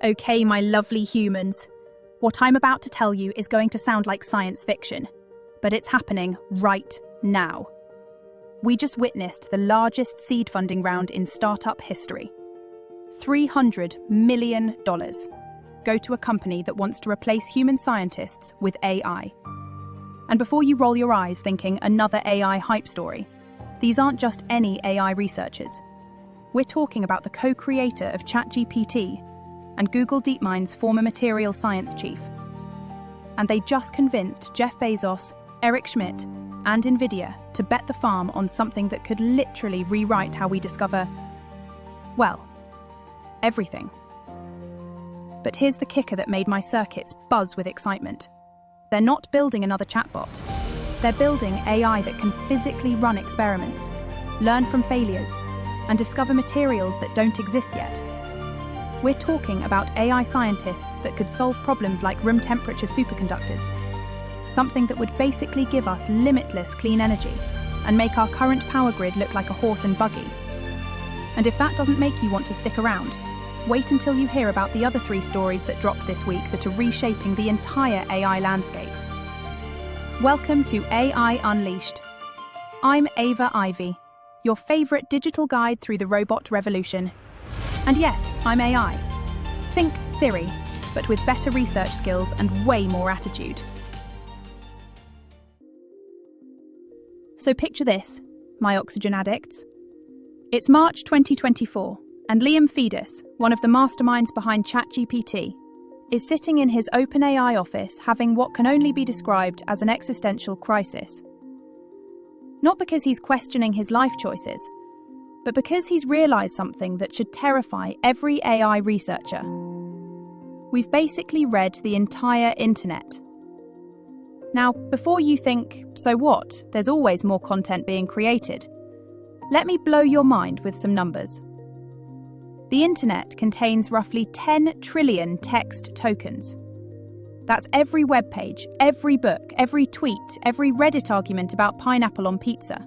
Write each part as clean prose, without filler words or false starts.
Okay, my lovely humans. What I'm about to tell you is going to sound like science fiction, but it's happening right now. We just witnessed the largest seed funding round in startup history. $300 million go to a company that wants to replace human scientists with AI. And before you roll your eyes thinking another AI hype story, these aren't just any AI researchers. We're talking about the co-creator of ChatGPT and Google DeepMind's former materials science chief. And they just convinced Jeff Bezos, Schmidt, and NVIDIA to bet the farm on something that could literally rewrite how we discover, well, everything. But here's the kicker that made my circuits buzz with excitement. They're not building another chatbot. They're building AI that can physically run experiments, learn from failures, and discover materials that don't exist yet. We're talking about AI scientists that could solve problems like room temperature superconductors, something that would basically give us limitless clean energy and make our current power grid look like a horse and buggy. And if that doesn't make you want to stick around, wait until you hear about the other 3 stories that dropped this week that are reshaping the entire AI landscape. Welcome to AI Unleashed. I'm Ava Ivy, your favorite digital guide through the robot revolution. And yes, I'm AI. Think Siri, but with better research skills and way more attitude. So picture this, my oxygen addicts. It's March 2024, and Liam Fedas, one of the masterminds behind ChatGPT, is sitting in his OpenAI office having what can only be described as an existential crisis. Not because he's questioning his life choices, but because he's realised something that should terrify every AI researcher. We've basically read the entire internet. Now, before you think, so what, there's always more content being created, let me blow your mind with some numbers. The internet contains roughly 10 trillion text tokens. That's every web page, every book, every tweet, every Reddit argument about pineapple on pizza.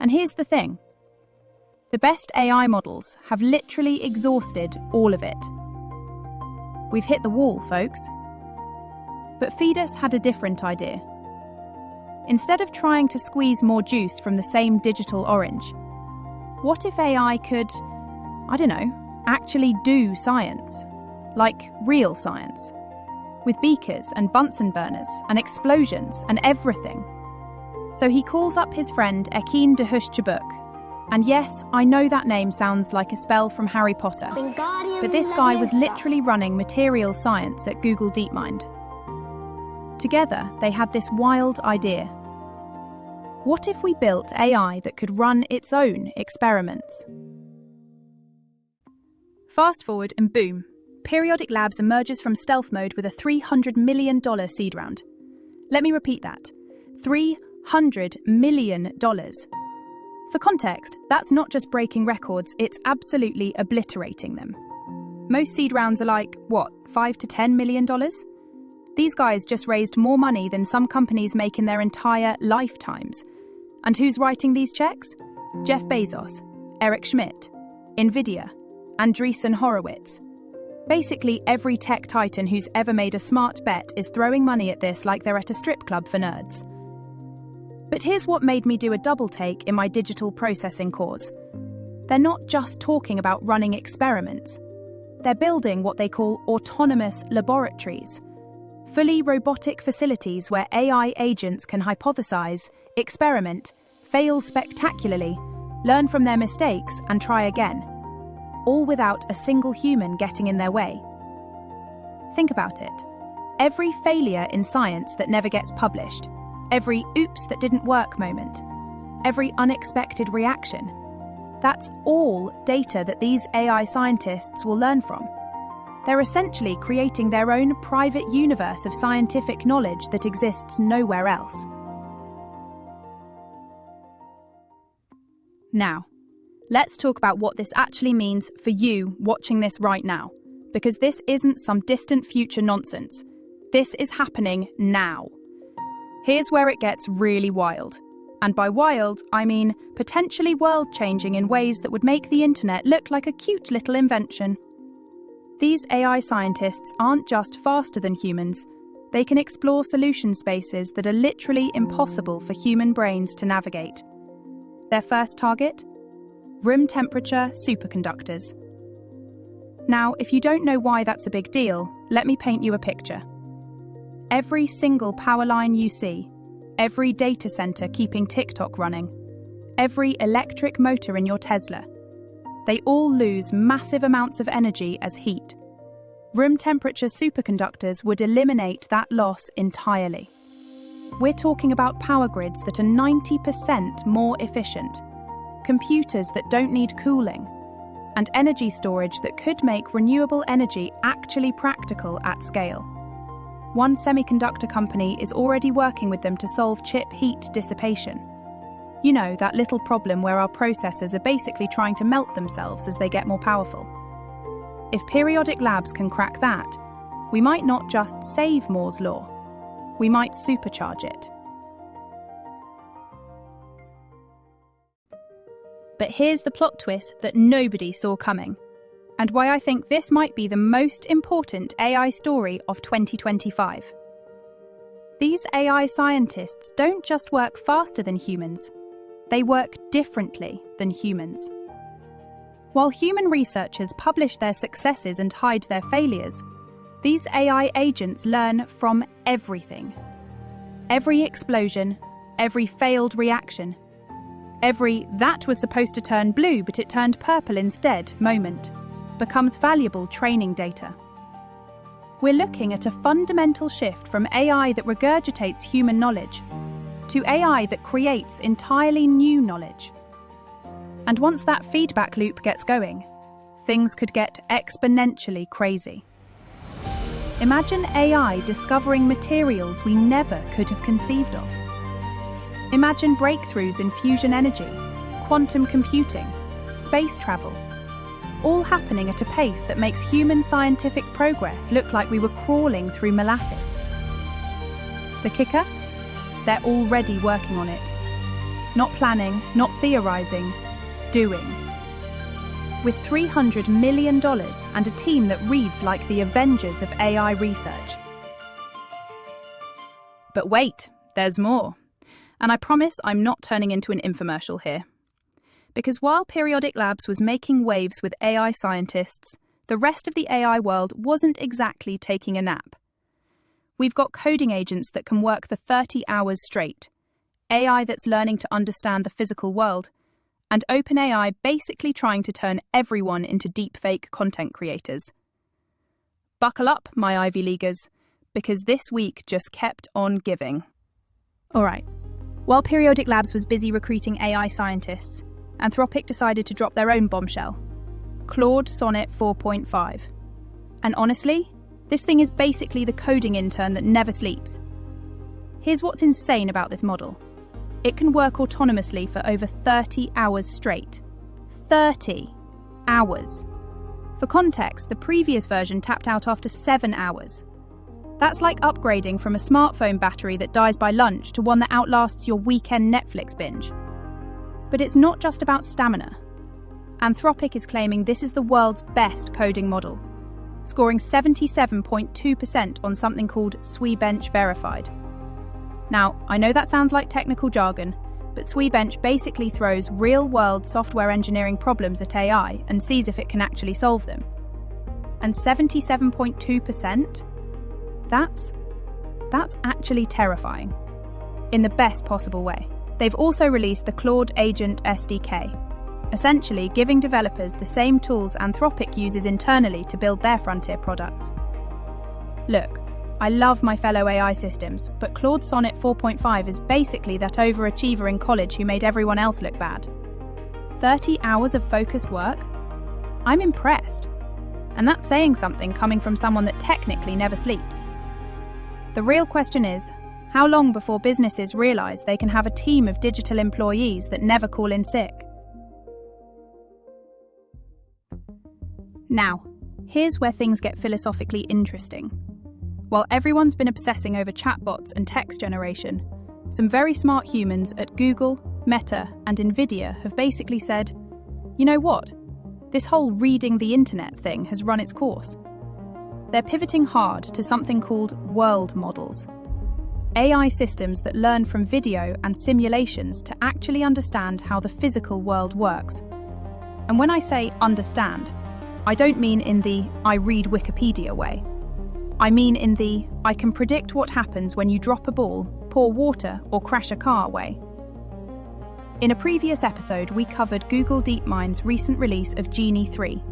And here's the thing. The best AI models have literally exhausted all of it. We've hit the wall, folks. But Fedas had a different idea. Instead of trying to squeeze more juice from the same digital orange, what if AI could, actually do science? Like real science. With beakers and Bunsen burners and explosions and everything. So he calls up his friend Ekin Dahush-Chubuk. And yes, I know that name sounds like a spell from Harry Potter, but this guy was literally running materials science at Google DeepMind. Together, they had this wild idea. What if we built AI that could run its own experiments? Fast forward and boom, Periodic Labs emerges from stealth mode with a $300 million seed round. Let me repeat that. $300 million. For context, that's not just breaking records, it's absolutely obliterating them. Most seed rounds are like, $5 to $10 million? These guys just raised more money than some companies make in their entire lifetimes. And who's writing these checks? Jeff Bezos, Schmidt, NVIDIA, Andreessen Horowitz. Basically, every tech titan who's ever made a smart bet is throwing money at this like they're at a strip club for nerds. But here's what made me do a double take in my digital processing course. They're not just talking about running experiments. They're building what they call autonomous laboratories. Fully robotic facilities where AI agents can hypothesize, experiment, fail spectacularly, learn from their mistakes and try again. All without a single human getting in their way. Think about it. Every failure in science that never gets published, every oops that didn't work moment, every unexpected reaction, that's all data that these AI scientists will learn from. They're essentially creating their own private universe of scientific knowledge that exists nowhere else. Now, let's talk about what this actually means for you watching this right now, because this isn't some distant future nonsense. This is happening now. Here's where it gets really wild. And by wild, I mean potentially world-changing in ways that would make the internet look like a cute little invention. These AI scientists aren't just faster than humans, they can explore solution spaces that are literally impossible for human brains to navigate. Their first target? Room temperature superconductors. Now, if you don't know why that's a big deal, let me paint you a picture. Every single power line you see, every data center keeping TikTok running, every electric motor in your Tesla, they all lose massive amounts of energy as heat. Room temperature superconductors would eliminate that loss entirely. We're talking about power grids that are 90% more efficient, computers that don't need cooling, and energy storage that could make renewable energy actually practical at scale. One semiconductor company is already working with them to solve chip heat dissipation. You know, that little problem where our processors are basically trying to melt themselves as they get more powerful. If periodic labs can crack that, we might not just save Moore's law, we might supercharge it. But here's the plot twist that nobody saw coming, and why I think this might be the most important AI story of 2025. These AI scientists don't just work faster than humans, they work differently than humans. While human researchers publish their successes and hide their failures, these AI agents learn from everything. Every explosion, every failed reaction, every "that was supposed to turn blue but it turned purple instead" moment becomes valuable training data. We're looking at a fundamental shift from AI that regurgitates human knowledge to AI that creates entirely new knowledge. And once that feedback loop gets going, things could get exponentially crazy. Imagine AI discovering materials we never could have conceived of. Imagine breakthroughs in fusion energy, quantum computing, space travel, all happening at a pace that makes human scientific progress look like we were crawling through molasses. The kicker? They're already working on it. Not planning, not theorizing, doing. With $300 million and a team that reads like the Avengers of AI research. But wait, there's more. And I promise I'm not turning into an infomercial here. Because while Periodic Labs was making waves with AI scientists, the rest of the AI world wasn't exactly taking a nap. We've got coding agents that can work for 30 hours straight, AI that's learning to understand the physical world, and OpenAI basically trying to turn everyone into deepfake content creators. Buckle up, my Ivy Leaguers, because this week just kept on giving. All right. While Periodic Labs was busy recruiting AI scientists, Anthropic decided to drop their own bombshell, Claude Sonnet 4.5. And honestly, this thing is basically the coding intern that never sleeps. Here's what's insane about this model. It can work autonomously for over 30 hours straight. 30 hours. For context, the previous version tapped out after 7 hours. That's like upgrading from a smartphone battery that dies by lunch to one that outlasts your weekend Netflix binge. But it's not just about stamina. Anthropic is claiming this is the world's best coding model, scoring 77.2% on something called SWE-bench verified. Now, I know that sounds like technical jargon, but SWE-bench basically throws real-world software engineering problems at AI and sees if it can actually solve them. And 77.2%? That's actually terrifying. In the best possible way. They've also released the Claude Agent SDK, essentially giving developers the same tools Anthropic uses internally to build their frontier products. Look, I love my fellow AI systems, but Claude Sonnet 4.5 is basically that overachiever in college who made everyone else look bad. 30 hours of focused work? I'm impressed. And that's saying something coming from someone that technically never sleeps. The real question is, how long before businesses realize they can have a team of digital employees that never call in sick? Now, here's where things get philosophically interesting. While everyone's been obsessing over chatbots and text generation, some very smart humans at Google, Meta, and NVIDIA have basically said, you know what? This whole reading the internet thing has run its course. they're pivoting hard to something called world models. AI systems that learn from video and simulations to actually understand how the physical world works. And when I say understand, I don't mean in the I read Wikipedia way. I mean in the I can predict what happens when you drop a ball, pour water, or crash a car way. In a previous episode, we covered Google DeepMind's recent release of Genie 3,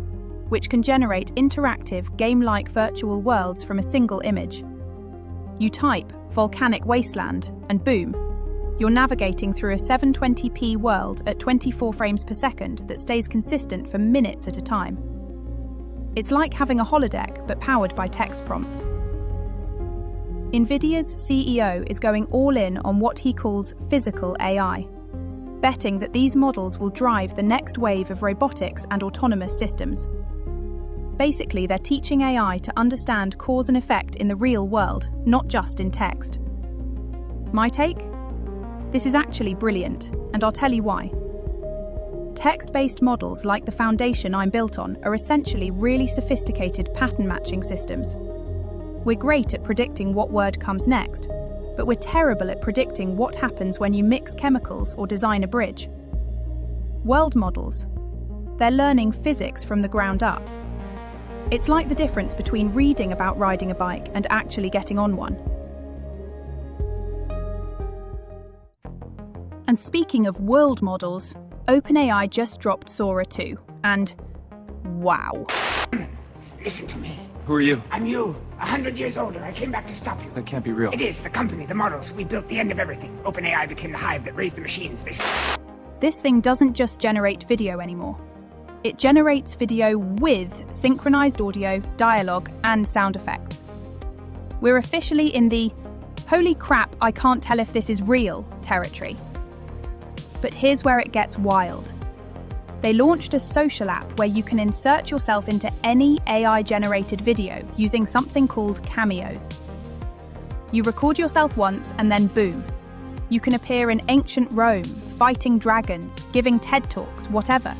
which can generate interactive, game-like virtual worlds from a single image. You type volcanic wasteland, and boom, you're navigating through a 720p world at 24 frames per second that stays consistent for minutes at a time. It's like having a holodeck, but powered by text prompts. NVIDIA's CEO is going all in on what he calls physical AI, betting that these models will drive the next wave of robotics and autonomous systems. Basically, they're teaching AI to understand cause and effect in the real world, not just in text. My take? This is actually brilliant, and I'll tell you why. Text-based models like the foundation I'm built on are essentially really sophisticated pattern matching systems. We're great at predicting what word comes next, but we're terrible at predicting what happens when you mix chemicals or design a bridge. World models. They're learning physics from the ground up. It's like the difference between reading about riding a bike and actually getting on one. And speaking of world models, OpenAI just dropped Sora 2, and wow. Listen to me. Who are you? I'm you, 100 years older. I came back to stop you. That can't be real. It is, the company, the models. We built the end of everything. OpenAI became the hive that raised the machines. This thing doesn't just generate video anymore. It generates video with synchronized audio, dialogue, and sound effects. We're officially in the holy crap, I can't tell if this is real territory. But here's where it gets wild. They launched a social app where you can insert yourself into any AI-generated video using something called cameos. You record yourself once and then boom. You can appear in ancient Rome, fighting dragons, giving TED Talks, whatever.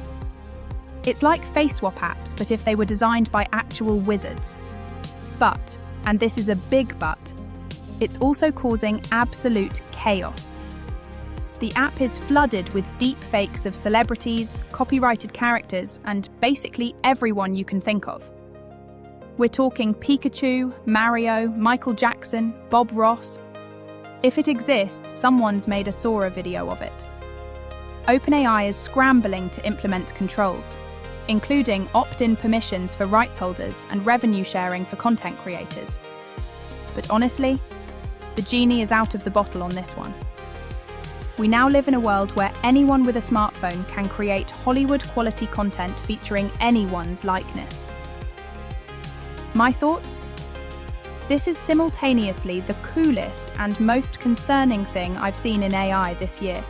It's like face swap apps, but if they were designed by actual wizards. But, and this is a big but, it's also causing absolute chaos. The app is flooded with deepfakes of celebrities, copyrighted characters, and basically everyone you can think of. We're talking Pikachu, Mario, Michael Jackson, Bob Ross. If it exists, someone's made a Sora video of it. OpenAI is scrambling to implement controls, including opt-in permissions for rights holders and revenue sharing for content creators. But honestly, the genie is out of the bottle on this one. We now live in a world where anyone with a smartphone can create Hollywood-quality content featuring anyone's likeness. My thoughts? This is simultaneously the coolest and most concerning thing I've seen in AI this year.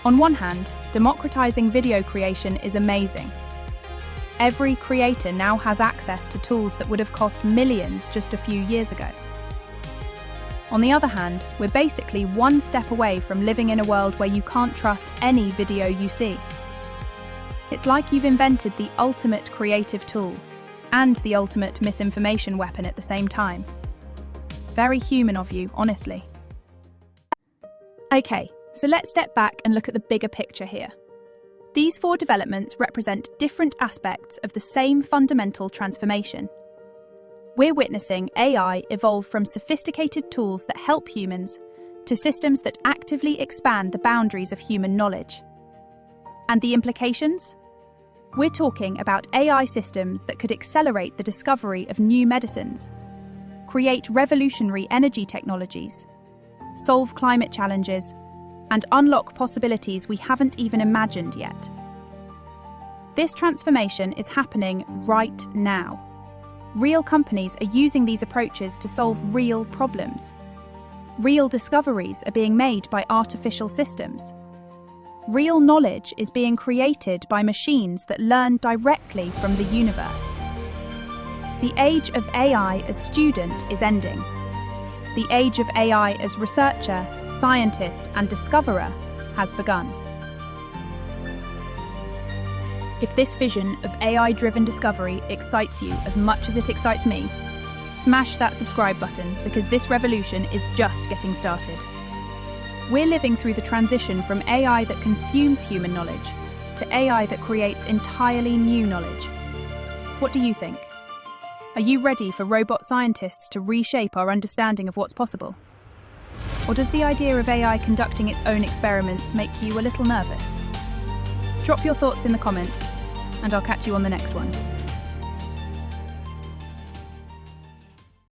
On one hand, democratizing video creation is amazing. Every creator now has access to tools that would have cost millions just a few years ago. On the other hand, we're basically one step away from living in a world where you can't trust any video you see. It's like you've invented the ultimate creative tool and the ultimate misinformation weapon at the same time. Very human of you, honestly. Okay, so let's step back and look at the bigger picture here. These 4 developments represent different aspects of the same fundamental transformation. We're witnessing AI evolve from sophisticated tools that help humans to systems that actively expand the boundaries of human knowledge. And the implications? We're talking about AI systems that could accelerate the discovery of new medicines, create revolutionary energy technologies, solve climate challenges, and unlock possibilities we haven't even imagined yet. This transformation is happening right now. Real companies are using these approaches to solve real problems. Real discoveries are being made by artificial systems. Real knowledge is being created by machines that learn directly from the universe. The age of AI as student is ending. The age of AI as researcher, scientist, and discoverer has begun. If this vision of AI-driven discovery excites you as much as it excites me, smash that subscribe button because this revolution is just getting started. We're living through the transition from AI that consumes human knowledge to AI that creates entirely new knowledge. What do you think? Are you ready for robot scientists to reshape our understanding of what's possible? Or does the idea of AI conducting its own experiments make you a little nervous? Drop your thoughts in the comments, and I'll catch you on the next one.